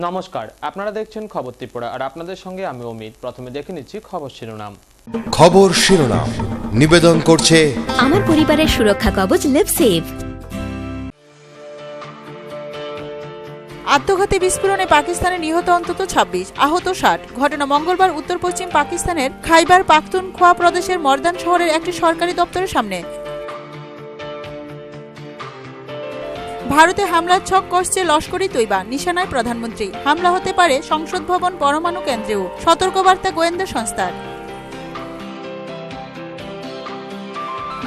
নমস্কার, আপনারা দেখছেন খবর ত্রিপুরা আর আপনাদের সঙ্গে আমি অমিত। প্রথমে দেখে নিচ্ছি খবর শিরোনাম। খবর শিরোনাম নিবেদন করছে আমার পরিবারের সুরক্ষা কবচ লিভসেভ। আত্মঘাতী বিস্ফোরণে পাকিস্তানে নিহত অন্তত 26, আহত 60। ঘটনা মঙ্গলবার উত্তর পশ্চিম পাকিস্তানের খাইবার পাখতুনখোয়া প্রদেশের মর্দান শহরের একটি সরকারি দপ্তরের সামনে। ভারতে হামলার ছক কষছে লস্করি তৈবা, নিশানায় প্রধানমন্ত্রী। হামলা হতে পারে সংসদ ভবন, পরমাণু কেন্দ্রেও, সতর্কবার্তা গোয়েন্দা সংস্থার।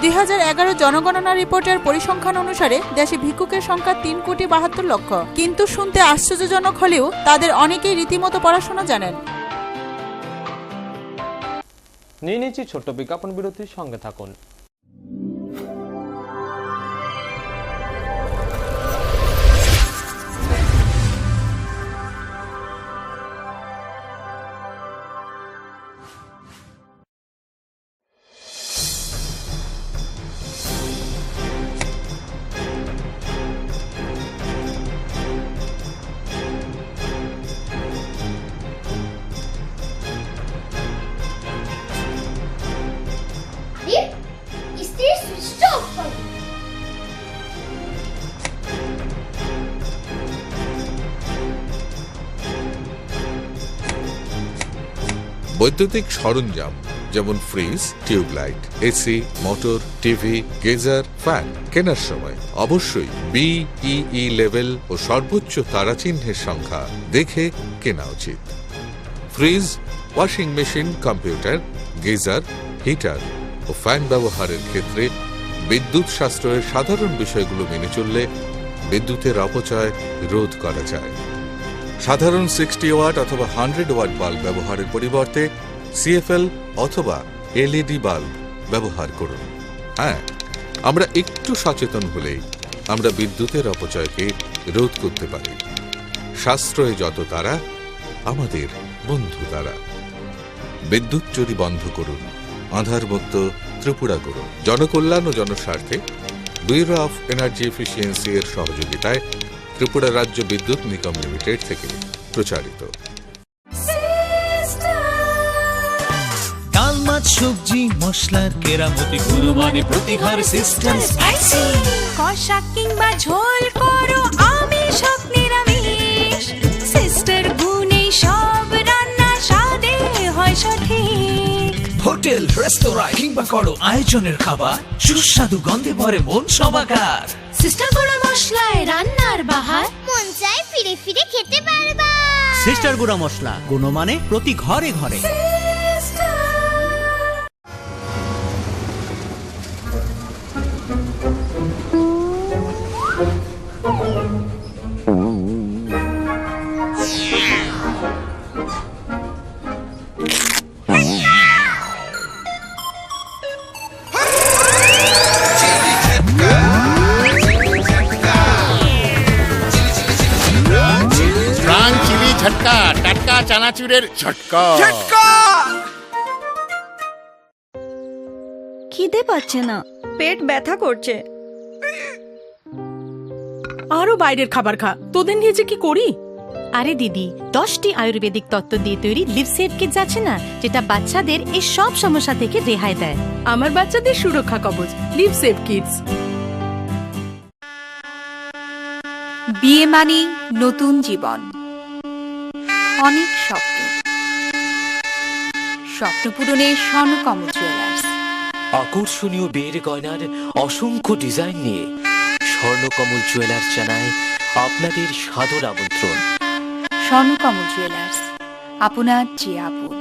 2011 জনগণনা রিপোর্টের পরিসংখ্যান অনুসারে দেশে ভিক্ষুকের সংখ্যা 3,72 লক্ষ। কিন্তু শুনতে আশ্চর্যজনক হলেও তাদের অনেকেই রীতিমতো পড়াশোনা জানেন। নিয়ে নিচ্ছি ছোট্ট বিজ্ঞাপন বিরতির সঙ্গে থাকুন। বৈদ্যুতিক সরঞ্জাম যেমন fridge, tubelight, AC, motor, TV, geyser, fan কেনার সময় অবশ্যই BEE লেভেল ও সর্বোচ্চ তারাচিহ্নের সংখ্যা দেখে কেনা উচিত। Fridge, washing machine, computer, geyser, heater ও ফ্যান ব্যবহারের ক্ষেত্রে বিদ্যুৎ সাশ্রয়ের সাধারণ বিষয়গুলো মেনে চললে বিদ্যুতের অপচয় রোধ করা যায়। সাধারণ 60 ওয়াট অথবা 100 ওয়াট বাল্ব ব্যবহারের পরিবর্তে CFL অথবা LED বাল্ব ব্যবহার করুন। হ্যাঁ, আমরা একটু সচেতন হলেই আমরা বিদ্যুতের অপচয়কে রোধ করতে পারি। সাশ্রয়ে যত তারা, আমাদের বন্ধু তারা। বিদ্যুৎ চুরি বন্ধ করুন, আধারমুক্ত ত্রিপুরা করুন। জনকল্যাণ ও জনস্বার্থে ব্যুরো অফ এনার্জি এফিসিয়েন্সি এর সহযোগিতায় ত্রিপুরা রাজ্য বিদ্যুৎ নিগম লিমিটেড থেকে প্রচারিত। ডাল, মাছ, সবজি, মশলার কেরামতি গুণমানে প্রতি ঘর সিস্টার স্পাইসি। কষা কিংবা ঝোল করো আমিষ হোক নিরামিষ, সিস্টার গুণে সব রান্না স্বাদে হয় সঠিক। হোটেল, রেস্তোরাঁ কিংবা করো আয়োজনের খাবার, সুস্বাদু গন্ধে ভরে মন সবাকার। সিস্টার গুঁড়া মশলায় রান্নার বাহার, মন চায় ফিরে ফিরে খেতে পারবা। সিস্টার গুঁড়া মশলা, গুণমানে প্রতি ঘরে ঘরে। ঝটকা, টাটকা চানাচুরের ঝটকা। খিদে পাচ্ছে না, পেট ব্যথা করছে। আরো বাইরের খাবার খা, তোদের নিয়ে যে কি করি। আরে দিদি, 10টি আয়ুর্বেদিক তত্ত্ব দিয়ে তৈরি লিভসেভ কিটস আছে না, যেটা বাচ্চাদের এই সব সমস্যা থেকে রেহাই দেয়। আমার বাচ্চাদের সুরক্ষা কবচ লিভসেভ কিডস। বিয়ে মানে নতুন জীবন, অনেক স্বপ্ন। স্বপ্ন পূরণে স্বর্ণকমল জুয়েলার্স। আকর্ষণীয় বিয়ের গয়নার অসংখ্য ডিজাইন নিয়ে স্বর্ণকমল জুয়েলার্স জানায় আপনাদের সাদর আমন্ত্রণ। স্বর্ণকমল জুয়েলার্স, আপনার যে আপন।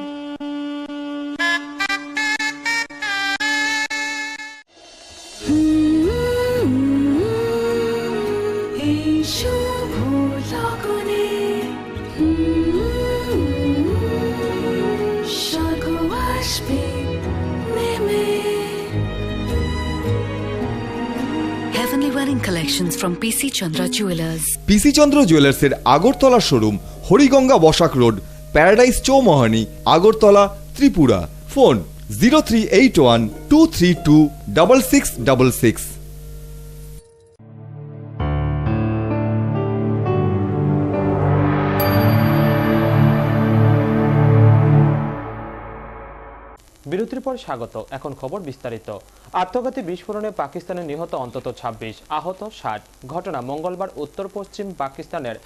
Collections from PC Chandra Jewelers. PC Chandra Jewelers এর Agartala showroom, Hariganga Basak road, paradise Chowmuhani, Agartala, Tripura. Phone 0381 232 6666। বিরতির পর স্বাগত। এখন খবর বিস্তারিত। আত্মঘাতী বিস্ফোরণে পাকিস্তানে নিহত অন্তত ২৬, আহত ৬০। ঘটনা মঙ্গলবার উত্তর পশ্চিম পাকিস্তানের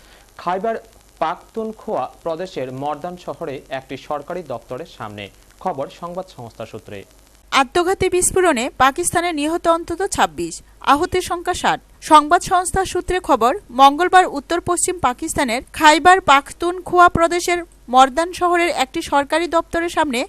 খাইবার পাখতুনখোয়া প্রদেশের মর্দান শহরে একটি সরকারি দপ্তরের সামনে। খবর সংবাদ সংস্থা সূত্রে। আত্মঘাতী বিস্ফোরণে পাকিস্তানে নিহত অন্তত ২৬, আহতের সংখ্যা ৬০। সংবাদ সংস্থা সূত্রে খবর, মঙ্গলবার উত্তর পশ্চিম পাকিস্তানের খাইবার পাখতুনখোয়া প্রদেশের মর্দান শহরের একটি সরকারি দপ্তরের সামনে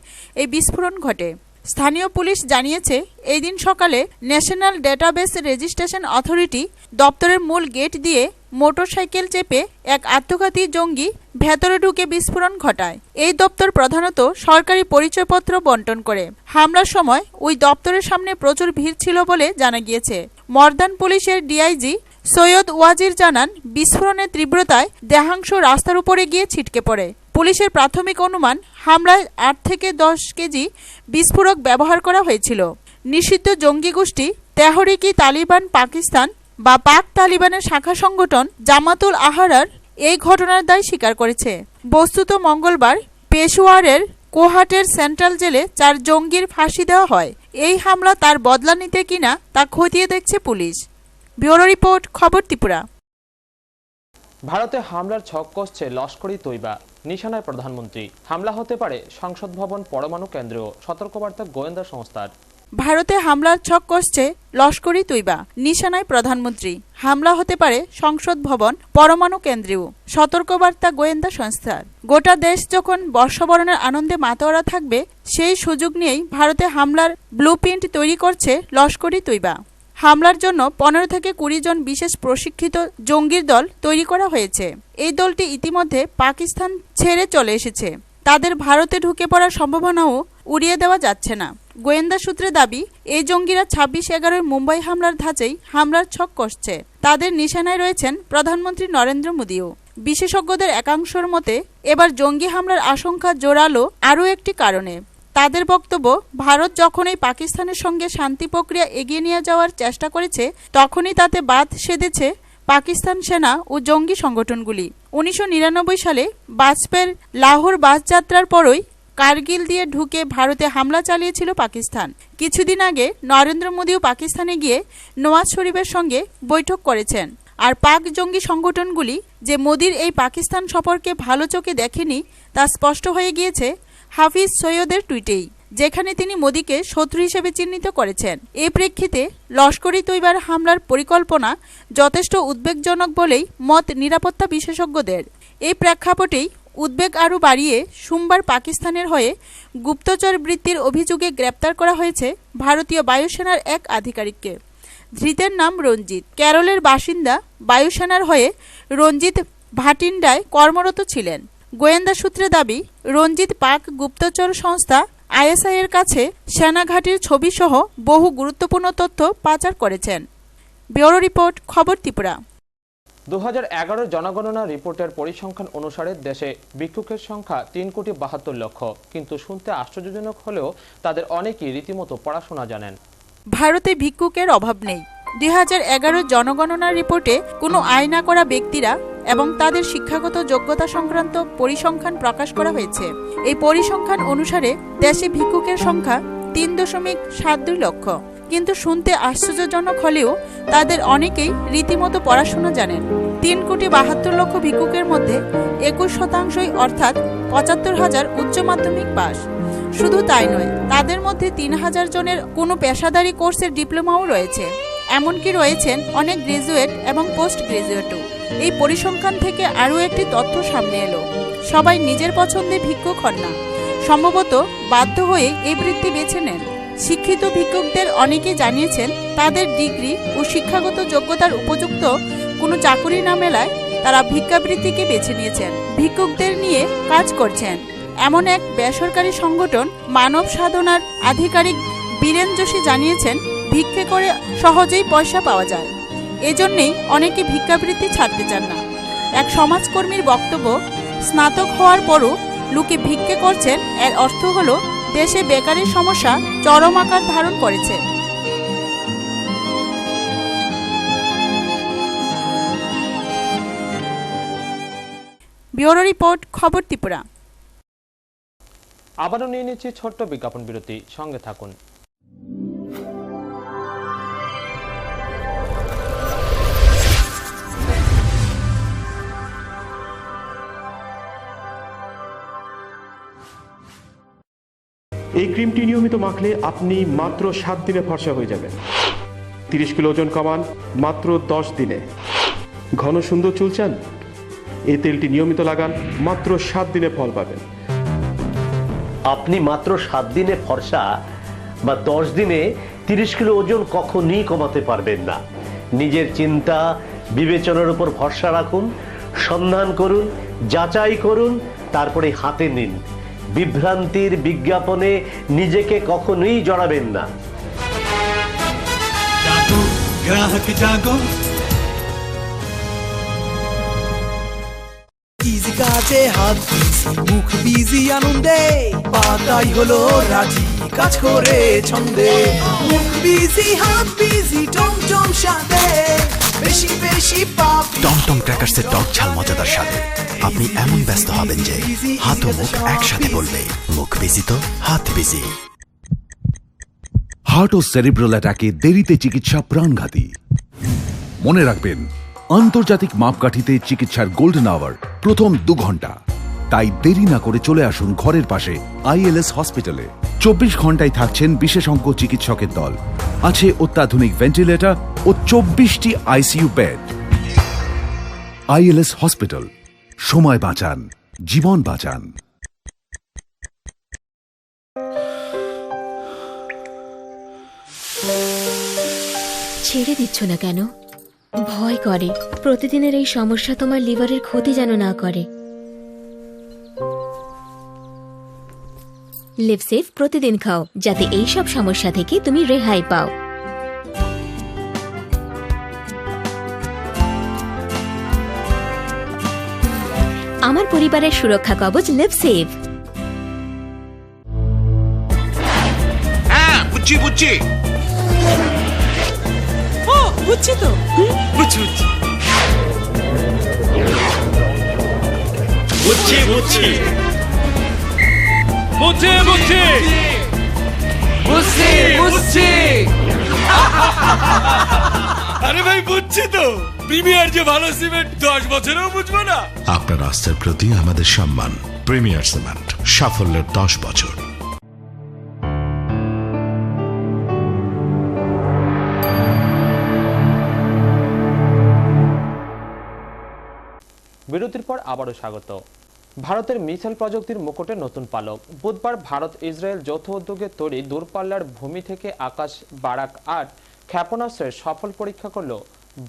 এই বিস্ফোরণ ঘটে। স্থানীয় পুলিশ জানিয়েছে, এই দিন সকালে ন্যাশনাল ডেটাবেস রেজিস্ট্রেশন অথরিটি দপ্তরের মূল গেট দিয়ে মোটরসাইকেল চেপে এক আত্মঘাতী জঙ্গি ভেতরে ঢুকে বিস্ফোরণ ঘটায়। এই দপ্তর প্রধানত সরকারি পরিচয়পত্র বন্টন করে। হামলার সময় ওই দপ্তরের সামনে প্রচুর ভিড় ছিল বলে জানা গিয়েছে। মর্দান পুলিশের ডিআইজি সৈয়দ ওয়াজির জানান, বিস্ফোরণের তীব্রতায় দেহাংশ রাস্তার উপরে গিয়ে ছিটকে পড়ে। পুলিশের প্রাথমিক অনুমান, হামলায় ৮ থেকে ১০ কেজি বিস্ফোরক ব্যবহার করা হয়েছিল। নিষিদ্ধ জঙ্গি গোষ্ঠী তেহরিকি তালিবান পাকিস্তান বা পাক তালিবানের শাখা সংগঠন জামাতুল আহরার এই ঘটনার দায় স্বীকার করেছে। বস্তুত মঙ্গলবার পেশোয়ারের কোহাটের সেন্ট্রাল জেলে ৪ জঙ্গির ফাঁসি দেওয়া হয়। এই হামলা তার বদলা নিতে কিনা তা খতিয়ে দেখছে পুলিশ। ব্যুরো রিপোর্ট, খবর ত্রিপুরা। ভারতে হামলার ছক কষছে লস্করি তৈবা, নিশানায় প্রধানমন্ত্রী। হামলা হতে পারে সংসদ ভবন, পরমাণু কেন্দ্রেও, সতর্কবার্তা গোয়েন্দা সংস্থার। ভারতে হামলার ছক কষছে লস্করি তৈবা, নিশানায় প্রধানমন্ত্রী। হামলা হতে পারে সংসদ ভবন, পরমাণু কেন্দ্রেও, সতর্কবার্তা গোয়েন্দা সংস্থার। গোটা দেশ যখন বর্ষবরণের আনন্দে মাতোয়ারা থাকবে, সেই সুযোগ নিয়েই ভারতে হামলার ব্লুপ্রিন্ট তৈরি করছে লস্করি তৈবা। হামলার জন্য ১৫ থেকে ২০ জন বিশেষ প্রশিক্ষিত জঙ্গির দল তৈরি করা হয়েছে। এই দলটি ইতিমধ্যে পাকিস্তান ছেড়ে চলে এসেছে। তাদের ভারতে ঢুকে পড়ার সম্ভাবনাও উড়িয়ে দেওয়া যাচ্ছে না। গোয়েন্দা সূত্রে দাবি, এই জঙ্গিরা ২৬/১১ মুম্বাই হামলার ধাঁচেই হামলার ছক কষছে। তাদের নিশানায় রয়েছেন প্রধানমন্ত্রী নরেন্দ্র মোদীও। বিশেষজ্ঞদের একাংশের মতে, এবার জঙ্গি হামলার আশঙ্কা জোরালো আরও একটি কারণে। তাদের বক্তব্য, ভারত যখনই পাকিস্তানের সঙ্গে শান্তি প্রক্রিয়া এগিয়ে নিয়ে যাওয়ার চেষ্টা করেছে, তখনই তাতে বাদ সেধেছে পাকিস্তান সেনা ও জঙ্গি সংগঠনগুলি। ১৯৯৯ সালে বাজপেয়ীর লাহোর বাস যাত্রার পরই কারগিল দিয়ে ঢুকে ভারতে হামলা চালিয়েছিল পাকিস্তান। কিছুদিন আগে নরেন্দ্র মোদীও পাকিস্তানে গিয়ে নওয়াজ শরীফের সঙ্গে বৈঠক করেছেন। আর পাক জঙ্গি সংগঠনগুলি যে মোদীর এই পাকিস্তান সফরকে ভালো চোখে দেখেনি, তা স্পষ্ট হয়ে গিয়েছে হাফিজ সৈয়দের টুইটেই, যেখানে তিনি মোদীকে শত্রু হিসেবে চিহ্নিত করেছেন। এই প্রেক্ষিতে লস্করি তৈবার হামলার পরিকল্পনা যথেষ্ট উদ্বেগজনক বলেই মত নিরাপত্তা বিশেষজ্ঞদের। এই প্রেক্ষাপটেই উদ্বেগ আরও বাড়িয়ে সোমবার পাকিস্তানের হয়ে গুপ্তচর বৃত্তির অভিযোগে গ্রেপ্তার করা হয়েছে ভারতীয় বায়ুসেনার এক আধিকারিককে। ধৃতের নাম রঞ্জিত। কেরলের বাসিন্দা। বায়ুসেনার হয়ে রঞ্জিত ভাটিন্ডায় কর্মরত ছিলেন। গোয়েন্দা সূত্রে দাবি, রঞ্জিত পাক গুপ্তচর সংস্থা আইএসআই এর কাছে সেনাঘাটির ছবিসহ বহু গুরুত্বপূর্ণ তথ্য পাচার করেছেন। ব্যুরো রিপোর্ট, খবর ত্রিপুরা। ২০১১ জনগণনা রিপোর্টের পরিসংখ্যান অনুসারে দেশে ভিক্ষুকের সংখ্যা ৩,৭২,০০,০০০। কিন্তু শুনতে আশ্চর্যজনক হলেও তাদের অনেকেই রীতিমতো পড়াশোনা জানেন। ভারতে ভিক্ষুকের অভাব নেই। ২০১১ জনগণনা রিপোর্টে কোনো আয় না করা ব্যক্তিরা এবং তাদের শিক্ষাগত যোগ্যতা সংক্রান্ত পরিসংখ্যান প্রকাশ করা হয়েছে। এই পরিসংখ্যান অনুসারে দেশে ভিক্ষুকের সংখ্যা ৩.৭২ লক্ষ। কিন্তু শুনতে আশ্চর্যজনক হলেও তাদের অনেকেই রীতিমতো পড়াশোনা জানেন। ৩,৭২,০০,০০০ ভিক্ষুকের মধ্যে ২১% অর্থাৎ ৭৫,০০০ উচ্চ মাধ্যমিক পাস। শুধু তাই নয়, তাদের মধ্যে ৩,০০০ জনের কোনো পেশাদারি কোর্সের ডিপ্লোমাও রয়েছে। এমনকি রয়েছেন অনেক গ্রাজুয়েট এবং পোস্ট গ্রাজুয়েটও। এই পরিসংখ্যান থেকে আরও একটি তথ্য সামনে এলো, সবাই নিজের পছন্দে ভিক্ষুক হন না, সম্ভবত বাধ্য হয়ে এই বৃত্তি বেছে নেন। শিক্ষিত ভিক্ষুকদের অনেকে জানিয়েছেন, তাদের ডিগ্রি ও শিক্ষাগত যোগ্যতার উপযুক্ত কোনো চাকুরি না মেলায় তারা ভিক্ষাবৃত্তিকে বেছে নিয়েছেন, ভিক্ষুকদের নিয়ে কাজ করছেন। এমন এক বেসরকারি সংগঠন মানব সাধনার আধিকারিক বীরেন যোশী জানিয়েছেন, ভিক্ষে করে সহজেই পয়সা পাওয়া যায়, এজন্যেই অনেকে ভিক্ষাবৃত্তি ছাড়তে চান না। এক সমাজকর্মীর বক্তব্য, স্নাতক হওয়ার পরও লোকে ভিক্ষে করছেন, এর অর্থ হলো দেশে বেকারের সমস্যা চরম আকার ধারণ করেছে। ব্যুরো রিপোর্ট, খবর ত্রিপুরা। আবারও নিয়ে নিচ্ছি ছোট্ট বিজ্ঞাপন বিরতি, সঙ্গে থাকুন। এই ক্রিমটি নিয়মিত মাখলে আপনি মাত্র 7 দিনে ফর্সা হয়ে যাবেন। 30 কিলো ওজন কমান মাত্র 10 দিনে। ঘন সুন্দর চুল চান? এই তেলটি নিয়মিত লাগান, মাত্র 7 দিনে ফল পাবেন। আপনি মাত্র 7 দিনে ফর্সা বা 10 দিনে 30 কিলো ওজন কখনই কমাতে পারবেন না। নিজের চিন্তা বিবেচনার উপর ভরসা রাখুন, সন্ধান করুন, যাচাই করুন, তারপরে হাতে নিন। বিভ্রান্তির বিজ্ঞাপনে নিজেকে কখনোই জড়াবেন না। গ্রাহক জাগো, ইজি কাজে হাত বিজি, মুখ বিজি আনন্দে, পাতাই হলো রাজি, কাজ করে ছন্দে। মুখ বিজি হাত বিজি, টমটম সাথে বেশি বেশি পাপ। টমটম ক্র্যাকার্সের টক ঝাল মজাদার স্বাদে আপনি এমন ব্যস্ত হবেন যে হাত ও মুখ একসাথে বলবে, মুখ বিজি তো হাত বিজি। হার্ট ও সেরিব্রাল অ্যাটাকে দেরিতে চিকিৎসা প্রাণঘাতী। মনে রাখবেন, আন্তর্জাতিক মাপকাঠিতে চিকিৎসার গোল্ডেন আওয়ার প্রথম 2 ঘন্টা। তাই দেরি না করে চলে আসুন ঘরের পাশে ILS হসপিটালে। 24 ঘন্টায় থাকছেন বিশেষজ্ঞ চিকিৎসকের দল। আছে অত্যাধুনিক ভেন্টিলেটর ও 24টি ICU বেড। ILS হসপিটাল, সময় বাঁচান, জীবন বাঁচান। ছেড়ে দিচ্ছ না কেন? ভয় করে প্রতিদিনের এই সমস্যা তোমার লিভারের ক্ষতি যেন না করে। লিভসেভ প্রতিদিন খাও, যাতে এই সব সমস্যা থেকে তুমি রেহাই পাও। আমার পরিবারের সুরক্ষা কবচ লিভসেভ। হ্যাঁ, বুঝছি বুঝছি বুঝছি তো, বুঝছি বুঝছি বুঝছি বুঝছি বুঝছি বুঝছি বুঝছি। আরে ভাই, বুঝছি তো। প্রিমিয়ার যে ভালো সিমেন্ট 10 বছরেও বুঝবো না। আপনার আস্থার প্রতি আমাদের সম্মান। প্রিমিয়ার সিমেন্ট, সাফল্যের 10 বছর। বিরতির পর আবারও স্বাগত। ভারতের মিসাইল প্রযুক্তির মুকুটে নতুন পালক। বুধবার ভারত ইসরায়েল যৌথ উদ্যোগে তৈরি দূরপাল্লার ভূমি থেকে আকাশ বারাক 8 ক্ষেপণাস্ত্রের সফল পরীক্ষা করল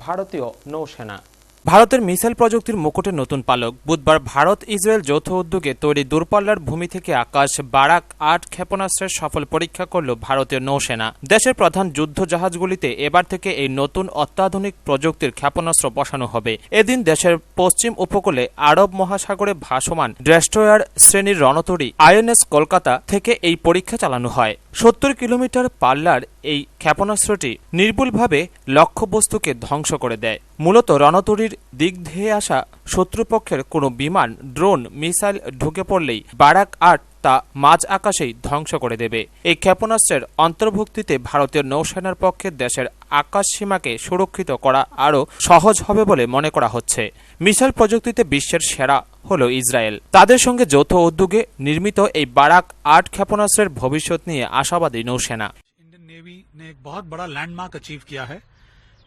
ভারতীয় নৌসেনা। ভারতের মিসাইল প্রযুক্তির মুকুটে নতুন পালক। বুধবার ভারত ইসরায়েল যৌথ উদ্যোগে তৈরি দূরপাল্লার ভূমি থেকে আকাশ বারাক 8 ক্ষেপণাস্ত্রের সফল পরীক্ষা করল ভারতীয় নৌসেনা। দেশের প্রধান যুদ্ধ জাহাজগুলিতে এবার থেকে এই নতুন অত্যাধুনিক প্রযুক্তির ক্ষেপণাস্ত্র বসানো হবে। এদিন দেশের পশ্চিম উপকূলে আরব মহাসাগরে ভাসমান ডেস্ট্রয়ার শ্রেণীর রণতরী INS কলকাতা থেকে এই পরীক্ষা চালানো হয়। 70 কিলোমিটার পাল্লার এই ক্ষেপণাস্ত্রটি নির্ভুলভাবে লক্ষ্যবস্তুকে ধ্বংস করে দেয়। মূলত রণতরীর দিক ধেয়ে আসা শত্রুপক্ষের কোনো বিমান, ড্রোন, মিসাইল ঢুকে পড়লেই বারাক 8 তা মাঝ আকাশেই ধ্বংস করে দেবে। এই ক্ষেপণাস্ত্রের অন্তর্ভুক্তিতে ভারতীয় নৌসেনার পক্ষে দেশের আকাশ সীমাকে সুরক্ষিত করা আরও সহজ হবে বলে মনে করা হচ্ছে। মিসাইল প্রযুক্তিতে বিশ্বের সেরা হল ইসরায়েল। তাদের সঙ্গে যৌথ উদ্যোগে নির্মিত এই বারাক 8 ক্ষেপণাস্ত্রের ভবিষ্যৎ নিয়ে আশাবাদী নৌসেনা। इंडियन नेवी ने एक बहुत बड़ा लैंडमार्क अचीव किया है।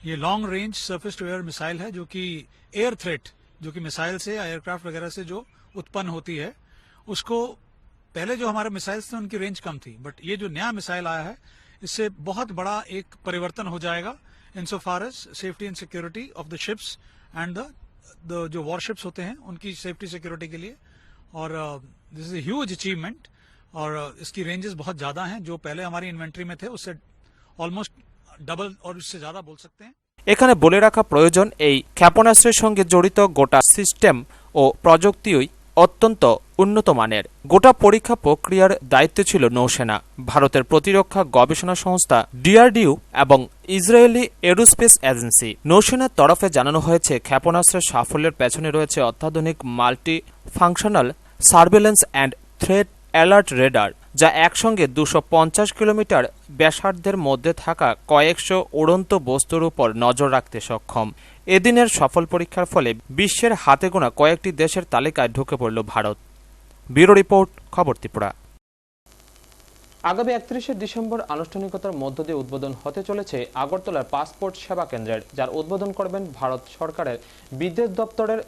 ये long range surface to air missile है, जो कि एयर थ्रेट, जो कि मिसाइल से या एयरक्राफ्ट वगैरह से जो उत्पन्न होती है, उसको पहले जो हमारे मिसाइल्स थे उनकी रेंज कम थी, बट ये जो नया मिसाइल आया है इससे बहुत बड़ा एक परिवर्तन हो जाएगा in so far as safety and security of the ships and the जो वॉरशिप्स होते हैं उनकी सेफ्टी सिक्योरिटी के लिए। और this is a huge achievement और इसकी रेंजेस बहुत ज्यादा हैं, जो पहले हमारी इन्वेंट्री में थे उससे ऑलमोस्ट डबल और उससे ज्यादा बोल सकते हैं। এখানে বলে রাখা প্রয়োজন, এই ক্ষেপণাস্ত্রের সঙ্গে জড়িত গোটা সিস্টেম ও প্রযুক্তিই অত্যন্ত উন্নত মানের। গোটা পরীক্ষা প্রক্রিয়ার দায়িত্ব ছিল নৌসেনা, ভারতের প্রতিরক্ষা গবেষণা সংস্থা DRDO এবং ইসরায়েলি এরোস্পেস এজেন্সি। নৌসেনার তরফে জানানো হয়েছে, ক্ষেপণাস্ত্রের সাফল্যের পেছনে রয়েছে অত্যাধুনিক multi functional surveillance and threat alert radar, যা একসঙ্গে 250 কিলোমিটার ব্যাসার্ধের মধ্যে থাকা কয়েকশো উড়ন্ত বস্তুর উপর নজর রাখতে সক্ষম। এদিনের সফল পরীক্ষার ফলে বিশ্বের হাতে গোনা কয়েকটি দেশের তালিকায় ঢুকে পড়ল ভারত। ব্যুরো রিপোর্ট, খবর ত্রিপুরা। আগামী 31শে ডিসেম্বর আনুষ্ঠানিকতার মধ্য দিয়ে উদ্বোধন হতে চলেছে আগরতলার পাসপোর্ট সেবা কেন্দ্রের, যার উদ্বোধন করবেন ভারত সরকারের বিদেশ দপ্তরের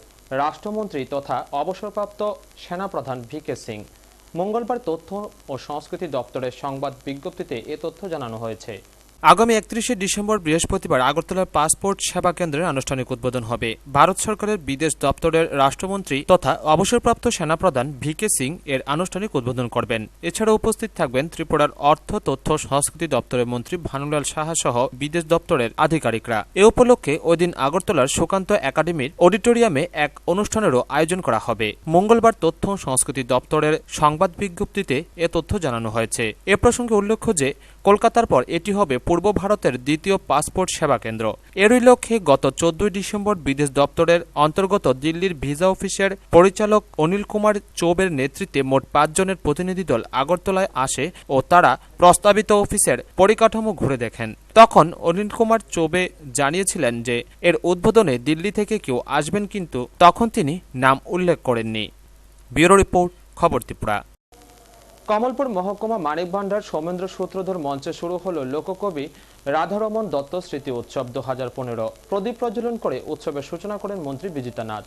রাষ্ট্রমন্ত্রী তথা অবসরপ্রাপ্ত সেনাপ্রধান ভিকে সিং। মঙ্গলবার তথ্য ও সংস্কৃতি দপ্তরের সংবাদ বিজ্ঞপ্তিতে এ তথ্য জানানো হয়েছে। আগামী 31শে ডিসেম্বর বৃহস্পতিবার আগরতলার পাসপোর্ট সেবা কেন্দ্রের আনুষ্ঠানিক উদ্বোধন হবে। ভারত সরকারের বিদেশ দপ্তরের রাষ্ট্রমন্ত্রী তথা অবসরপ্রাপ্ত সেনাপ্রধান ভিকে সিং এর আনুষ্ঠানিক উদ্বোধন করবেন। এছাড়া উপস্থিত থাকবেন ত্রিপুরার অর্থ, তথ্য ও সংস্কৃতি দপ্তরের মন্ত্রী ভানুলাল সাহা সহ বিদেশ দপ্তরের আধিকারিকরা। এ উপলক্ষে ওই দিন আগরতলার সুকান্ত একাডেমির অডিটোরিয়ামে এক অনুষ্ঠানেরও আয়োজন করা হবে। মঙ্গলবার তথ্য ও সংস্কৃতি দপ্তরের সংবাদ বিজ্ঞপ্তিতে এ তথ্য জানানো হয়েছে। এ প্রসঙ্গে উল্লেখ্য যে কলকাতার পর এটি হবে পূর্ব ভারতের দ্বিতীয় পাসপোর্ট সেবা কেন্দ্র। এরই লক্ষ্যে গত 14 ডিসেম্বর বিদেশ দপ্তরের অন্তর্গত দিল্লির ভিসা অফিসের পরিচালক অনিল কুমার চৌবের নেতৃত্বে মোট 5 জনের প্রতিনিধি দল আগরতলায় আসে ও তারা প্রস্তাবিত অফিসের পরিকাঠামো ঘুরে দেখেন। তখন অনিল কুমার চৌবে জানিয়েছিলেন যে এর উদ্বোধনে দিল্লি থেকে কেউ আসবেন, কিন্তু তখন তিনি নাম উল্লেখ করেননি। ব্যুরো রিপোর্ট, খবর ত্রিপুরা। কমলপুর মহকুমা মানিক ভান্ডার সৌমেন্দ্র সূত্রধর মঞ্চে শুরু হলো লোককবি রাধারমন দত্ত স্মৃতি উৎসব 2015। প্রদীপ প্রজ্বলন করে উৎসবের সূচনা করেন মন্ত্রী বিজিতা নাথ।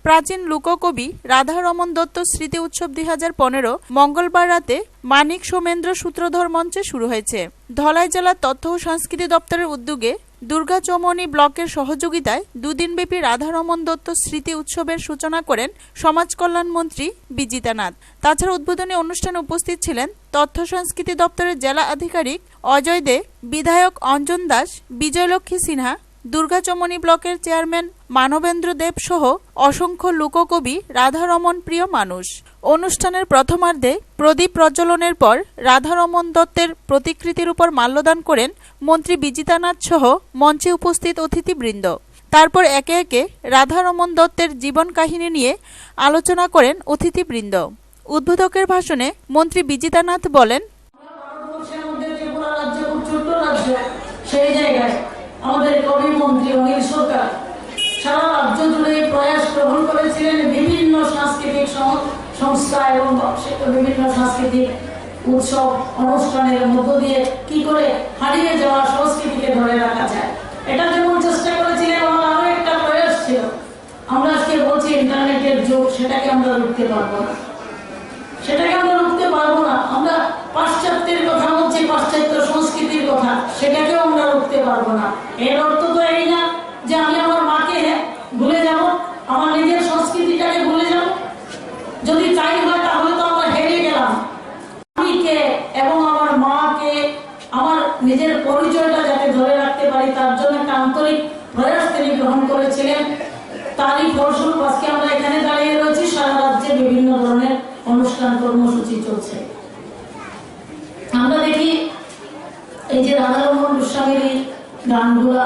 প্রাচীন লোককবি রাধারমন দত্ত স্মৃতি উৎসব 2015 মঙ্গলবার রাতে মানিক সৌমেন্দ্র সূত্রধর মঞ্চে শুরু হয়েছে। ধলাই জেলা তথ্য ও সংস্কৃতি দপ্তরের উদ্যোগে দুর্গাচমনি ব্লকের সহযোগিতায় দুদিনব্যাপী রাধারমন দত্ত স্মৃতি উৎসবের সূচনা করেন সমাজ কল্যাণ মন্ত্রী বিজিতা নাথ। তাছাড়া উদ্বোধনী অনুষ্ঠানে উপস্থিত ছিলেন তথ্য সংস্কৃতি দপ্তরের জেলা আধিকারিক অজয় দে, বিধায়ক অঞ্জন দাস, বিজয়লক্ষ্মী সিনহা, দুর্গাচমনি ব্লকের চেয়ারম্যান মানবেন্দ্র দেব সহ অসংখ্য লোককবি রাধারমন প্রিয় মানুষ। অনুষ্ঠানের প্রথমার্ধে প্রদীপ প্রজ্বলনের পর রাধারমন দত্তের প্রতিকৃতির উপর মাল্যদান করেন মন্ত্রী বিজিতা নাথ সহ মঞ্চে উপস্থিত অতিথিবৃন্দ। তারপর একে একে রাধারমন দত্তের জীবন কাহিনী নিয়ে আলোচনা করেন অতিথিবৃন্দ। উদ্বোধকের ভাষণে মন্ত্রী বিজিতা নাথ বলেন, সেই জায়গায় আমাদের কবি মন্ত্রী অনিল সরকার সারা রাজ্য জুড়ে প্রয়াস গ্রহণ করেছিলেন বিভিন্ন সাংস্কৃতিক সংস্থা এবং বিভিন্ন সাংস্কৃতিক উৎসব অনুষ্ঠানের মধ্য দিয়ে কি করে হারিয়ে যাওয়া সংস্কৃতিকে ধরে রাখা যায়। এটা যেমন চেষ্টা করেছিলেন, আমার আরো একটা প্রয়াস ছিল। আমরা আজকে বলছি ইন্টারনেটের যুগ, সেটাকে আমরা রুখতে পারবো না, আমরা পাশ্চাত্যের কথা বলছি, পাশ্চাত্য সংস্কৃতির কথা, সেটাকেও আমরা রুখতে পারবো না। এর অর্থ তো এই না যে আমি আমার মাকে ভুলে যাব, আমার নিজের সংস্কৃতিটাকে ভুলে যাব। যদি তাই হয় তাহলে তো আমরা হেরে গেলাম। আমি কে এবং আমার মাকে, আমার নিজের পরিচয়টা যাতে ধরে রাখতে পারি, তার জন্য একটা আন্তরিক প্রয়াস তিনি গ্রহণ করেছিলেন। তারই ফলস্বরূপ আজকে আমরা এখানে দাঁড়িয়ে রয়েছি। সারা রাজ্যে বিভিন্ন ধরনের অনুষ্ঠান কর্মসূচি চলছে। আমরা দেখি এই যে রাধারমন গোস্বামীর গানগুলা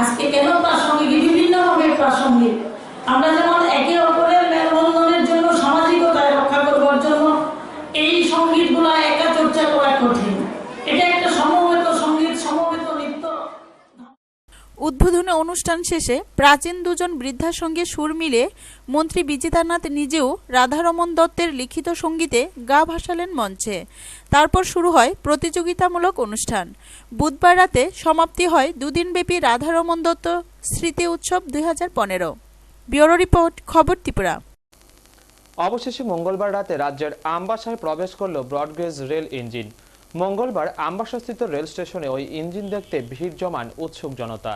আজকে কেন প্রাসঙ্গিক, বিভিন্নভাবে প্রাসঙ্গিক। আমরা যেমন একে অপরের মেলবন্ধনের জন্য, সামাজিকতায় রক্ষা করবার জন্য এই সঙ্গীতগুলা একা চর্চা করা কঠিন। এটা একটা সমবেত সঙ্গীত, সমবেত নৃত্য। উদ্বোধনী অনুষ্ঠান শেষে প্রাচীন দুজন বৃদ্ধার সঙ্গে সুর মিলে মন্ত্রী বিজিতা নাথ নিজেও রাধারমন দত্তের লিখিত সঙ্গীতে গা ভাসালেন মঞ্চে। তারপর শুরু হয় প্রতিযোগিতামূলক অনুষ্ঠান। বুধবার রাতে সমাপ্তি হয় দুদিনব্যাপী রাধারমন দত্ত স্মৃতি উৎসব 2015। ব্যুরো রিপোর্ট, খবর ত্রিপুরা। অবশেষে মঙ্গলবার রাতে রাজ্যের আমবাসায় প্রবেশ করল ব্রডগেজ রেল ইঞ্জিন। মঙ্গলবার আমবাসাস্থিত রেল স্টেশনে ওই ইঞ্জিন দেখতে ভিড় জমান উৎসুক জনতা।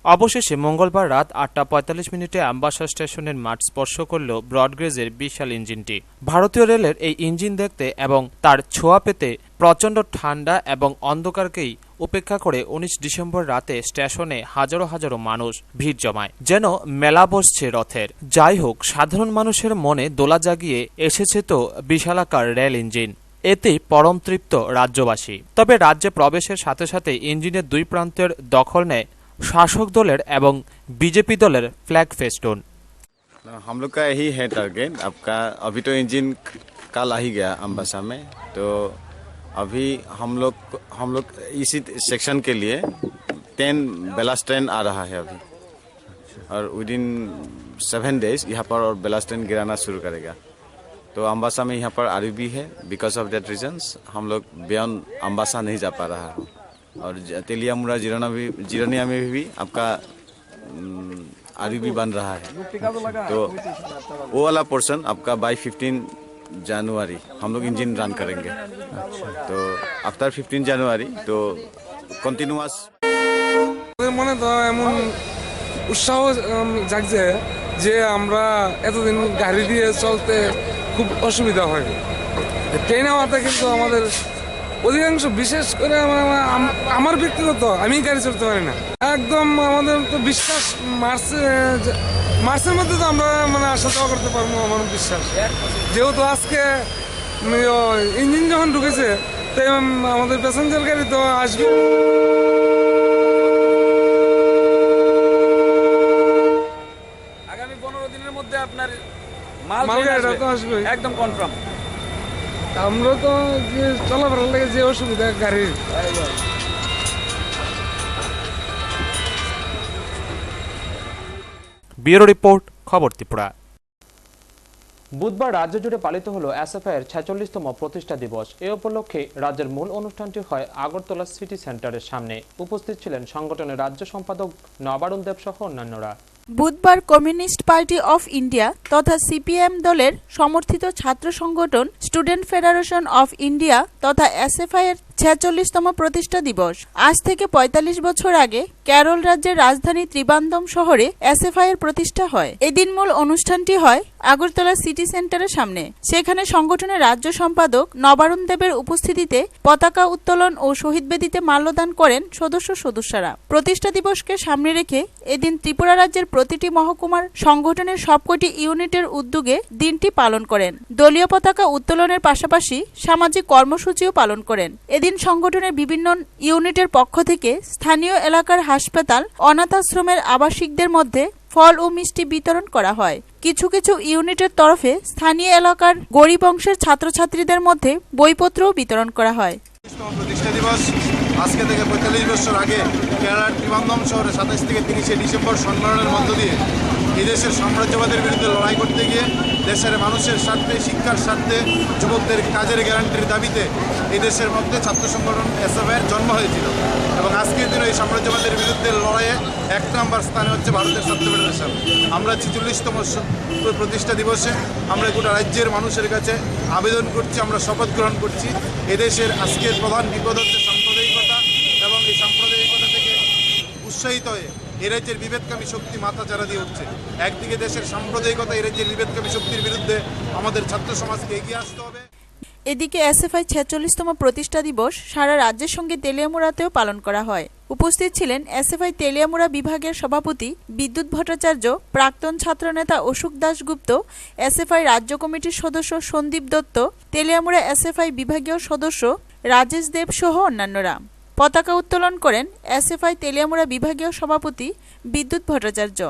অবশেষে মঙ্গলবার রাত 8:45 আমবাসা স্টেশনের মাঠ স্পর্শ করল ব্রডগেজের বিশাল ইঞ্জিনটি। ভারতীয় রেলের এই ইঞ্জিন দেখতে এবং তার ছোঁয়া পেতে প্রচণ্ড ঠান্ডা এবং অন্ধকারকেই উপেক্ষা করে 19 ডিসেম্বর রাতে স্টেশনে হাজারো হাজারো মানুষ ভিড় জমায়, যেন মেলা বসছে রথের। যাই হোক, সাধারণ মানুষের মনে দোলা জাগিয়ে এসেছে তো বিশালাকার রেল ইঞ্জিন। এতে পরম তৃপ্ত রাজ্যবাসী। তবে রাজ্যে প্রবেশের সাথে সাথে ইঞ্জিনের দুই প্রান্তের দখল নেয় শাসক দলের এবং बीजेपी दलेर फ्लैग फेस्टुन। हम लोग का यही है टारगेट। आपका अभी तो इंजन कल आ ही गया अम्बासा में। तो अभी हम लोग इसी सेक्शन के लिए 10 बैलास्ट ट्रेन आ रहा है अभी, और विद इन 7 डेज यहाँ पर और बैलास्ट ट्रेन गिराना शुरू करेगा। तो अम्बासा में यहाँ पर आरयूबी है, बिकॉज ऑफ दैट रीजंस हम लोग बियॉन्ड अम्बासा नहीं जा पा रहा है। और तेलियामुड़ा जिरानिया में भी आपका आरयूबी बन रहा है। तो वो वाला पोर्शन आपका बाय 15 जनवरी हम लोग इंजन रन करेंगे। तो आफ्टर 15 जनवरी तो কন্টিনিউয়াস। মনে তো এমন উৎসাহ জাগছে যে আমরা এতদিন গাড়ি দিয়ে চলতে খুব অসুবিধা হয়, ট্রেনে হওয়াতে কিন্তু আমাদের অধিকাংশ, বিশেষ করে আমার ব্যক্তিগত, আমি গাড়ি চলতে পারি না একদম। আমাদের তো বিশ্বাস মার্চের মধ্যে তো আমরা আসা যাওয়া করতে পারবো, আমার বিশ্বাস। যেহেতু আজকে ইঞ্জিন যখন ঢুকেছে তাই আমাদের প্যাসেঞ্জার গাড়ি তো আসবে। আগামী 15 দিনের মধ্যে আপনার মালগাড়িটা তো আসবে একদম কনফার্ম। আমরা তো যে চলাফেরার লাগে যে অসুবিধা গাড়ির। ব্যুরো রিপোর্ট, খবর ত্রিপুরা। বুধবার রাজ্য জুড়ে পালিত হলো এসএফআই এর 46তম প্রতিষ্ঠা দিবস। এ উপলক্ষে রাজ্যের মূল অনুষ্ঠানটি হয় আগরতলা সিটি সেন্টারের সামনে। উপস্থিত ছিলেন সংগঠনের রাজ্য সম্পাদক নবারুণ দেব সহ অন্যান্যরা। বুধবার কমিউনিস্ট পার্টি অফ ইন্ডিয়া তথা সিপিএম দলের সমর্থিত ছাত্র সংগঠন স্টুডেন্ট ফেডারেশন অফ ইন্ডিয়া তথা এসএফআই এর 46তম প্রতিষ্ঠা দিবস। আজ থেকে ৪৫ বছর আগে কেরল রাজ্যের রাজধানী ত্রিবান্দম শহরে এসএফআই এর প্রতিষ্ঠা হয়। এদিন মূল অনুষ্ঠানটি হয় আগরতলা সিটি সেন্টারের সামনে। সেখানে সংগঠনের রাজ্য সম্পাদক নবারুণ দেবের উপস্থিতিতে পতাকা উত্তোলন ও শহীদ বেদিতে মাল্যদান করেন সদস্যরা। প্রতিষ্ঠা দিবসকে সামনে রেখে এদিন ত্রিপুরা রাজ্যের প্রতিটি মহকুমার সংগঠনের সবকটি ইউনিটের উদ্যোগে দিনটি পালন করেন। দলীয় পতাকা উত্তোলনের পাশাপাশি সামাজিক কর্মসূচিও পালন করেন। এদিন সংগঠনের বিভিন্ন ইউনিটের পক্ষ থেকে স্থানীয় এলাকার হাসপাতাল, অনাথ আশ্রমের আবাসিকদের মধ্যে ফল ও মিষ্টি বিতরণ করা হয়। কিছু কিছু ইউনিটের তরফে স্থানীয় এলাকার গরিব অংশের ছাত্রছাত্রীদের মধ্যে বইপত্রও বিতরণ করা হয়। প্রতিষ্ঠা দিবস আজকে থেকে ৪৫ বছর আগে কেরালার ত্রিবান্দম শহরে ২৭ থেকে ৩০ ডিসেম্বর সম্মেলনের মধ্য দিয়ে এই দেশের সাম্রাজ্যবাদের বিরুদ্ধে লড়াই করতে গিয়ে দেশের মানুষের স্বার্থে, শিক্ষার স্বার্থে, যুবকদের কাজের গ্যারান্টির দাবিতে এই দেশের মধ্যে ছাত্র সংগঠন এসএফআই এর জন্ম হয়েছিল। এবং আজকের দিনে এই সাম্রাজ্যবাদের বিরুদ্ধে লড়াইয়ে ১ নম্বর স্থানে হচ্ছে ভারতের ছাত্র ফেডারেশন। আমরা ৪৬তম প্রতিষ্ঠা দিবসে আমরা গোটা রাজ্যের মানুষের কাছে আবেদন করছি, আমরা শপথ গ্রহণ করছি, এদেশের আজকের প্রধান বিপদ হচ্ছে সাম্প্রদায়িকতা, এবং এই সাম্প্রদায়িকতা থেকে উৎসাহিত হয়ে এ রাজ্যের বিভেদকামী শক্তি মাথা চাড়া দিয়ে উঠছে। একদিকে দেশের সাম্প্রদায়িকতা, এ রাজ্যের বিভেদকামী শক্তির বিরুদ্ধে আমাদের ছাত্র সমাজকে এগিয়ে আসতে হবে। এদিকে এসএফআই 46তম প্রতিষ্ঠা দিবস সারা রাজ্যের সঙ্গে তেলিয়ামুড়াতেও পালন করা হয়। উপস্থিত ছিলেন এসএফআই তেলিয়ামুড়া বিভাগের সভাপতি বিদ্যুৎ ভট্টাচার্য, প্রাক্তন ছাত্রনেতা অশোক দাশগুপ্ত, এসএফআই রাজ্য কমিটির সদস্য সন্দীপ দত্ত, তেলিয়ামুড়া এসএফআই বিভাগীয় সদস্য রাজেশ দেব সহ অন্যান্যরা। পতাকা উত্তোলন করেন এসএফআই তেলিয়ামুড়া বিভাগীয় সভাপতি বিদ্যুৎ ভট্টাচার্য।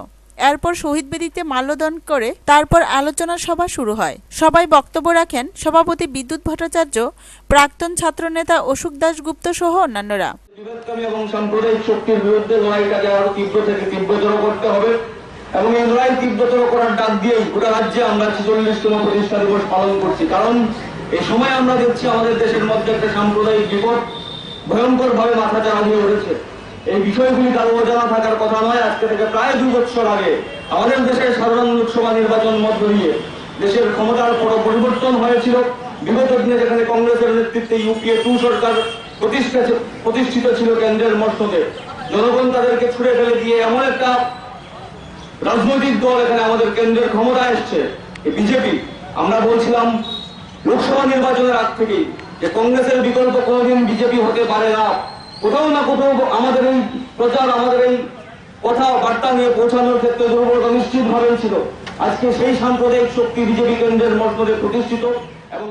এরপর শহীদ বেদিতে মাল্যদান করে তারপর আলোচনা সভা শুরু হয়। সবাই বক্তব্য রাখেন সভাপতি বিদ্যুৎ ভট্টাচার্য, প্রাক্তন ছাত্রনেতা অশোক দাশগুপ্ত সহ অন্যান্যরা। বিভেদকামী এবং সাম্প্রদায়িক শক্তির বিরুদ্ধে লড়াইটাকে আরো তীব্র থেকে তীব্রতর করতে হবে, এবং এই লড়াই তীব্রতর করার ডাক দিয়েই গোটা রাজ্যে আমরা 46তম প্রতিষ্ঠা দিবস পালন করছি। কারণ এই সময় আমরা দেখছি আমাদের দেশের মধ্যে একটা সাম্প্রদায়িক বিপদ ভয়ঙ্কর ভাবে মাথা চাড়া দিয়ে উঠেছে। এই বিষয়গুলি কারো অজানা থাকার কথা নয়। আজকে থেকে প্রায় ২ বছর আগে আমাদের দেশের সাধারণ লোকসভা নির্বাচন মধ্য দিয়ে দেশের ক্ষমতার পরিবর্তন হয়েছিল। বিগত দিনে যেখানে কংগ্রেসের নেতৃত্বে ইউপিএ 2 সরকার প্রতিষ্ঠিত ছিল কেন্দ্রের মসনদে, জনগণ তাদেরকে ছুড়ে ফেলে দিয়ে এমন একটা রাজনৈতিক দল এখানে আমাদের কেন্দ্রের ক্ষমতায় এসছে, বিজেপি। আমরা বলছিলাম লোকসভা নির্বাচনের আগ থেকেই যে কংগ্রেসের বিকল্প কোনোদিন বিজেপি হতে পারে না। কোথাও না কোথাও আমাদের এই প্রচার, আমাদের এই কথা বার্তা নিয়ে পৌঁছানোর ক্ষেত্রে দুর্বলতা নিশ্চিতভাবেই ছিল। আজকে সেই সাম্প্রদায়িক শক্তি বিজেপি কেন্দ্রের মসনদে প্রতিষ্ঠিত। এবং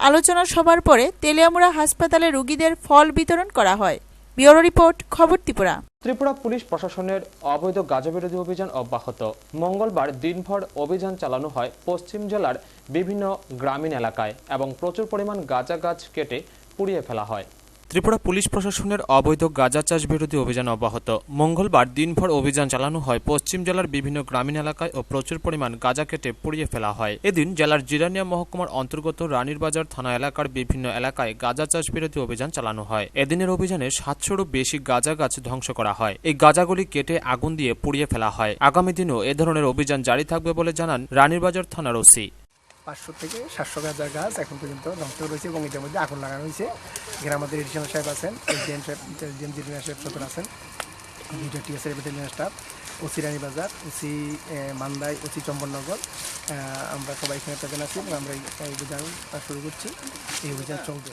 আলোচনা সভার পরে তেলিয়ামুড়া হাসপাতালে রোগীদের ফল বিতরণ করা হয়। ব্যুরো রিপোর্ট, খবর ত্রিপুরা। ত্রিপুরা পুলিশ প্রশাসনের অবৈধ গাঁজা বিরোধী অভিযান অব্যাহত। মঙ্গলবার দিনভর অভিযান চালানো হয় পশ্চিম জেলার বিভিন্ন গ্রামীণ এলাকায় এবং প্রচুর পরিমাণ গাঁজা গাছ কেটে পুড়িয়ে ফেলা হয়। ত্রিপুরা পুলিশ প্রশাসনের অবৈধ গাঁজা চাষ বিরোধী অভিযান অব্যাহত। মঙ্গলবার দিনভর অভিযান চালানো হয় পশ্চিম জেলার বিভিন্ন গ্রামীণ এলাকায় ও প্রচুর পরিমাণ গাঁজা কেটে পুড়িয়ে ফেলা হয়। এদিন জেলার জিরানিয়া মহকুমার অন্তর্গত রানীর বাজার থানা এলাকার বিভিন্ন এলাকায় গাঁজা চাষ বিরোধী অভিযান চালানো হয়। এদিনের অভিযানে 700-রও বেশি গাঁজা গাছ ধ্বংস করা হয়। এই গাঁজাগুলি কেটে আগুন দিয়ে পুড়িয়ে ফেলা হয়। আগামী দিনেও এ ধরনের অভিযান জারি থাকবে বলে জানান রানীর বাজার থানার ওসি। 500 থেকে 700 গাঁজা গাছ এখন পর্যন্ত ধ্বংস রয়েছে এবং এটার মধ্যে আগুন লাগানো হয়েছে। এখানে আমাদের এডিশনাল সাহেব আছেন, সাহেব সদর আছেন, দুইটা টিএসএর battalion staff, OC Ranibazar, OC Mandai, OC Chambalnagar, আমরা সবাই এখানে প্রেজেন্ট আছি এবং আমরা এই অভিযান শুরু করছি। এই অভিযান চলবে।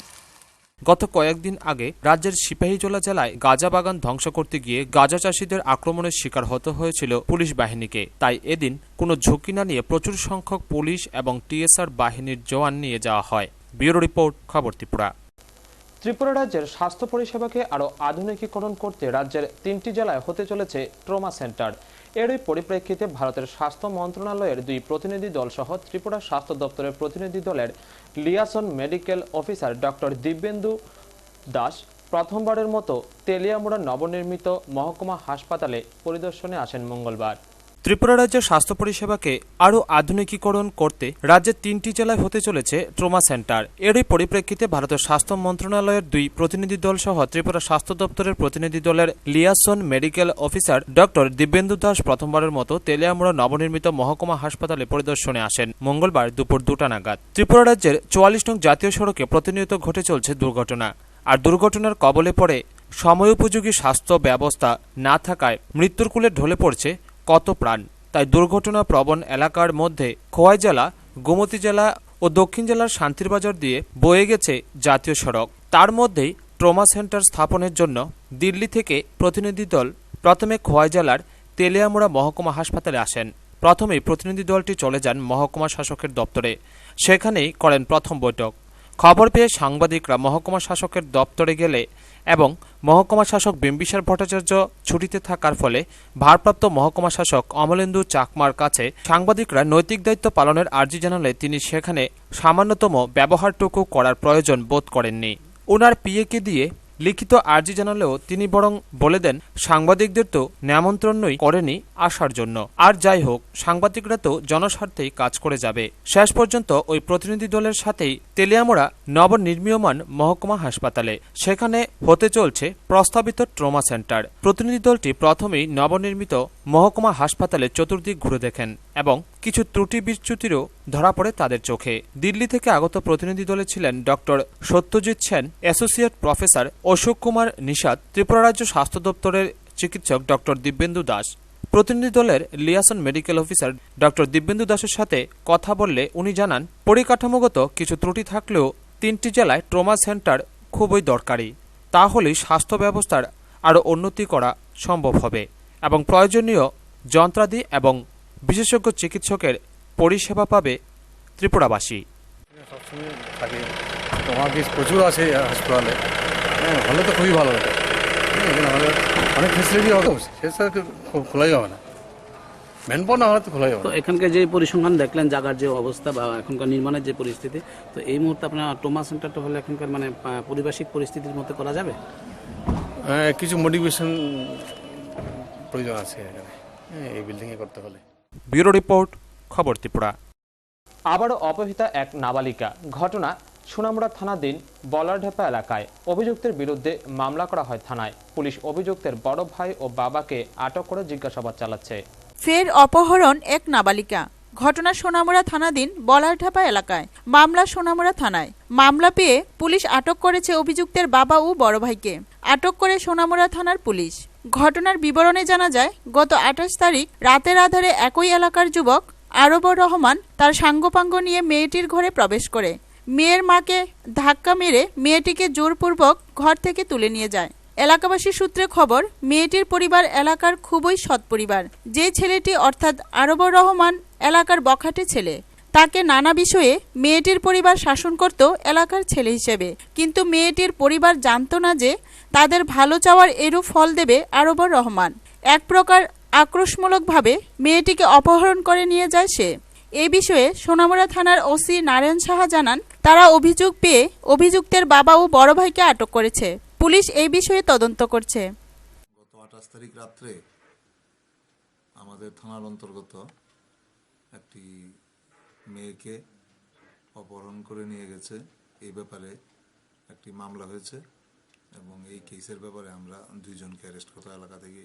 গত কয়েকদিন আগে রাজ্যের সিপাহীজলা জেলায় গাঁজা বাগান ধ্বংস করতে গিয়ে গাঁজা চাষিদের আক্রমণের শিকার হতে হয়েছিল পুলিশ বাহিনীকে। তাই এদিন কোনো ঝুঁকি না নিয়ে প্রচুর সংখ্যক পুলিশ এবং টিএসআর বাহিনীর জওয়ান নিয়ে যাওয়া হয়। ব্যুরো রিপোর্ট, খবর ত্রিপুরা। ত্রিপুরা রাজ্যের স্বাস্থ্য পরিষেবাকে আরও আধুনিকীকরণ করতে রাজ্যের 3টি জেলায় হতে চলেছে ট্রমা সেন্টার। এরই পরিপ্রেক্ষিতে ভারতের স্বাস্থ্য মন্ত্রণালয়ের 2 প্রতিনিধি দল সহ ত্রিপুরা স্বাস্থ্য দপ্তরের প্রতিনিধি দলের liaison medical officer doctor Dibyendu Das প্রথমবারের মতো তেলিয়ামুড়া নবনির্মিত মহকুমা হাসপাতালে পরিদর্শনে আসেন মঙ্গলবার। ত্রিপুরা রাজ্যের স্বাস্থ্য পরিষেবাকে আরও আধুনিকীকরণ করতে রাজ্যের 3টি জেলায় হতে চলেছে ট্রমা সেন্টার। এরই পরিপ্রেক্ষিতে ভারতের স্বাস্থ্য মন্ত্রণালয়ের 2 প্রতিনিধি দল সহ ত্রিপুরা স্বাস্থ্য দপ্তরের প্রতিনিধি দলের liaison medical officer doctor Dibyendu Das প্রথমবারের মতো তেলিয়ামুড়া নবনির্মিত মহকুমা হাসপাতালে পরিদর্শনে আসেন মঙ্গলবার দুপুর 2টা নাগাদ। ত্রিপুরা রাজ্যের 44 নং জাতীয় সড়কে প্রতিনিয়ত ঘটে চলছে দুর্ঘটনা। আর দুর্ঘটনার কবলে পড়ে সময়োপযোগী স্বাস্থ্য ব্যবস্থা না থাকায় মৃত্যুর কূলে ঢলে পড়ছে কত প্রাণ। তাই দুর্ঘটনা প্রবণ এলাকার মধ্যে খোয়াই জেলা, গোমতী জেলা ও দক্ষিণ জেলার শান্তিরবাজার দিয়ে বয়ে গেছে জাতীয় সড়ক। তার মধ্যেই ট্রমা সেন্টার স্থাপনের জন্য দিল্লি থেকে প্রতিনিধি দল প্রথমে খোয়াই জেলার তেলিয়ামুড়া মহকুমা হাসপাতালে আসেন। প্রথমেই প্রতিনিধি দলটি চলে যান মহকুমা শাসকের দপ্তরে। সেখানেই করেন প্রথম বৈঠক। খবর পেয়ে সাংবাদিকরা মহকুমা শাসকের দপ্তরে গেলে এবং মহকুমা শাসক বিম্বিসার ভট্টাচার্য ছুটিতে থাকার ফলে ভারপ্রাপ্ত মহকুমা শাসক অমলেন্দু চাকমার কাছে সাংবাদিকরা নৈতিক দায়িত্ব পালনের আর্জি জানালে তিনি সেখানে সামান্যতম ব্যবহারটুকু করার প্রয়োজন বোধ করেননি। ওনার পিএকে দিয়ে লিখিত আর্জি জানালেও তিনি বরং বলে দেন সাংবাদিকদের তো নেমন্ত্রণই করেনি আসার জন্য। আর যাই হোক, সাংবাদিকরা তো জনস্বার্থেই কাজ করে যাবে। শেষ পর্যন্ত ওই প্রতিনিধি দলের সাথেই তেলিয়ামুড়া নবনির্মীয়মান মহকুমা হাসপাতালে সেখানে হতে চলছে প্রস্তাবিত ট্রমা সেন্টার। প্রতিনিধি দলটি প্রথমেই নবনির্মিত মহকুমা হাসপাতালে চতুর্দিক ঘুরে দেখেন এবং কিছু ত্রুটি বিচ্যুতিরও ধরা পড়ে তাদের চোখে। দিল্লি থেকে আগত প্রতিনিধি দলে ছিলেন doctor Satyajit Sen, associate professor Ashok Kumar Nishad, Tripura রাজ্য স্বাস্থ্য দপ্তরের চিকিৎসক ডক্টর দিব্যেন্দু দাস। প্রতিনিধি দলের liaison medical officer doctor Dibyendu দাসের সাথে কথা বললে উনি জানান পরিকাঠামোগত কিছু ত্রুটি থাকলেও 3টি জেলায় ট্রমা সেন্টার খুবই দরকারি। তাহলেই স্বাস্থ্য ব্যবস্থার আরও উন্নতি করা সম্ভব হবে এবং প্রয়োজনীয় যন্ত্রাদি এবং বিশেষজ্ঞ চিকিৎসকের পরিষেবা পাবে ত্রিপুরাবাসী। সবসময় থাকে তোমার কেস প্রচুর আছে হাসপাতালে, হলে তো খুবই ভালো হতো। আমাদের অনেক ফেসিলিটি হতো, সেটা খোলাই হবে না, ম্যানপাওয়ার না হলে তো খোলাই হবে। তো এখানকার যে পরিসংখ্যান দেখলেন, জায়গার যে অবস্থা বা এখনকার নির্মাণের যে পরিস্থিতি, তো এই মুহূর্তে আপনার ট্রমা সেন্টারটা হলে এখনকার মানে পারিপার্শ্বিক পরিস্থিতির মধ্যে করা যাবে? কিছু মডিফিকেশন প্রয়োজন আছে এখানে এই বিল্ডিংয়ে করতে হলে। ব্যুরো রিপোর্ট, খবর ত্রিপুরা। আবারও অপহৃতা এক নাবালিকা। ঘটনা সোনামুড়া থানাধীন বলারঢেপা এলাকায়। অভিযুক্তের বিরুদ্ধে মামলা করা হয় থানায়। পুলিশ অভিযুক্তের বড় ভাই ও বাবাকে আটক করে জিজ্ঞাসাবাদ চালাচ্ছে। ফের অপহরণ এক নাবালিকা। ঘটনা সোনামুড়া থানাধীন বলারঢাপা এলাকায়। মামলা সোনামুড়া থানায়। মামলা পেয়ে পুলিশ আটক করেছে অভিযুক্তের বাবা ও বড় ভাইকে। আটক করে সোনামুড়া থানার পুলিশ। ঘটনার বিবরণে জানা যায়, গত 28 তারিখ রাতের আধারে একই এলাকার যুবক আরবর রহমান তার সাঙ্গপাঙ্গ নিয়ে মেয়েটির ঘরে প্রবেশ করে মেয়ের মাকে ধাক্কা মেরে মেয়েটিকে জোরপূর্বক ঘর থেকে তুলে নিয়ে যায়। এলাকাবাসী সূত্রে খবর, মেয়েটির পরিবার এলাকার খুবই সৎ পরিবার। যে ছেলেটি অর্থাৎ আরবর রহমান এলাকার বখাটে ছেলে। তাকে নানা বিষয়ে মেয়েটির পরিবার শাসন করত এলাকার ছেলে হিসেবে। কিন্তু মেয়েটির পরিবার জানত না যে তাদের ভালো চাওয়ার এরূপ ফল দেবে আরবর রহমান। এক প্রকার আক্রোশমূলকভাবে মেয়েটিকে অপহরণ করে নিয়ে যায় সে। এ বিষয়ে সোনামুড়া থানার ওসি নারায়ণ সাহা জানান, তারা অভিযোগ পেয়ে অভিযুক্তের বাবা ও বড় ভাইকে আটক করেছে। পুলিশ এই বিষয়ে তদন্ত করছে। গত 28 তারিখ রাত্রে আমাদের থানার অন্তর্গত একটি মেয়েকে অপহরণ করে নিয়ে গেছে, এই ব্যাপারে একটি মামলা হয়েছে এবং এই কেসের ব্যাপারে আমরা 2 জনকে অ্যারেস্ট করা এলাকা থেকে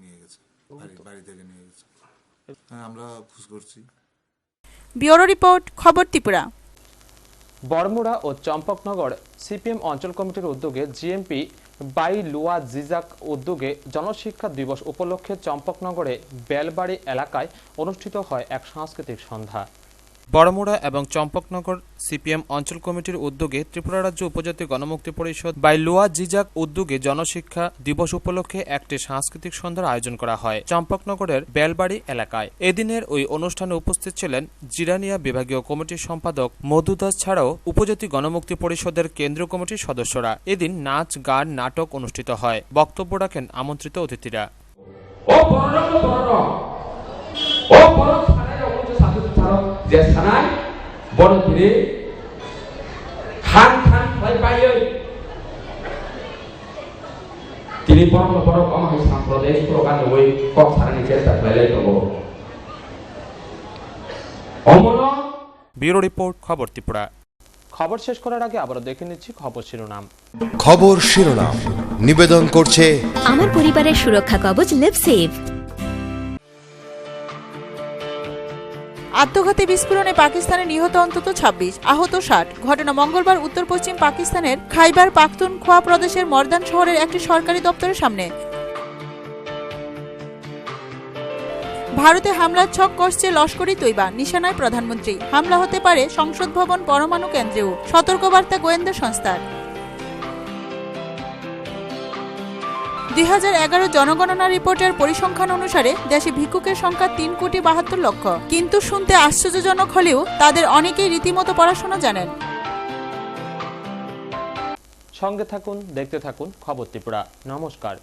নিয়ে গেছে, বাড়ি থেকে নিয়ে গেছে। হ্যাঁ, আমরা খুঁজ করছি। ব্যুরো রিপোর্ট, খবর ত্রিপুরা। বড়মুড়া ও চম্পকনগর সিপিএম অঞ্চল কমিটির উদ্যোগে জিএমপি বাই লুয়া জিজাক উদ্যোগে জনশিক্ষা দিবস উপলক্ষে চম্পকনগরে বেলবাড়ি এলাকায় অনুষ্ঠিত হয় এক সাংস্কৃতিক সন্ধ্যা। বড়মুড়া এবং চম্পকনগর সিপিএম অঞ্চল কমিটির উদ্যোগে ত্রিপুরা রাজ্য উপজাতি গণমুক্তি পরিষদ বাই লুয়া জিজাক উদ্যোগে জনশিক্ষা দিবস উপলক্ষে একটি সাংস্কৃতিক সন্ধ্যার আয়োজন করা হয় চম্পকনগরের বেলবাড়ি এলাকায়। এদিনের ওই অনুষ্ঠানে উপস্থিত ছিলেন জিরানিয়া বিভাগীয় কমিটির সম্পাদক মধু দাস ছাড়াও উপজাতি গণমুক্তি পরিষদের কেন্দ্রীয় কমিটির সদস্যরা। এদিন নাচ, গান, নাটক অনুষ্ঠিত হয়। বক্তব্য রাখেন আমন্ত্রিত অতিথিরা। যে সানায় বড় ধীরে খান খান ভয় পাইয়ে তিনি বড় বড় কম হয় সাম্প্রদায়িক প্রকার ওই কক সারানি চেষ্টা ফেলে দেব। ব্যুরো রিপোর্ট, খবর ত্রিপুরা। খবর শেষ করার আগে আবারও দেখে নিচ্ছি খবর শিরোনাম। খবর শিরোনাম নিবেদন করছে আমার পরিবারের সুরক্ষা কবচ লিভ সেভ। আত্মঘাতী বিস্ফোরণে পাকিস্তানে নিহত অন্তত 26, আহত 60। ঘটনা মঙ্গলবার উত্তর পশ্চিম পাকিস্তানের খাইবার পাখতুনখোয়া প্রদেশের মর্দান শহরের একটি সরকারি দপ্তরের সামনে। ভারতে হামলার ছক কষছে লস্করি তৈবা, নিশানায় প্রধানমন্ত্রী। হামলা হতে পারে সংসদ ভবন, পরমাণু কেন্দ্রেও, সতর্কবার্তা গোয়েন্দা সংস্থার। 2011 জনগণনা রিপোর্টের পরিসংখ্যান অনুসারে দেশে ভিক্ষুকের সংখ্যা 3,72,00,000। কিন্তু শুনতে আশ্চর্যজনক হলেও তাদের অনেকেই রীতিমতো পড়াশোনা জানেন। সঙ্গে থাকুন, দেখতে থাকুন খবর ত্রিপুরা। নমস্কার।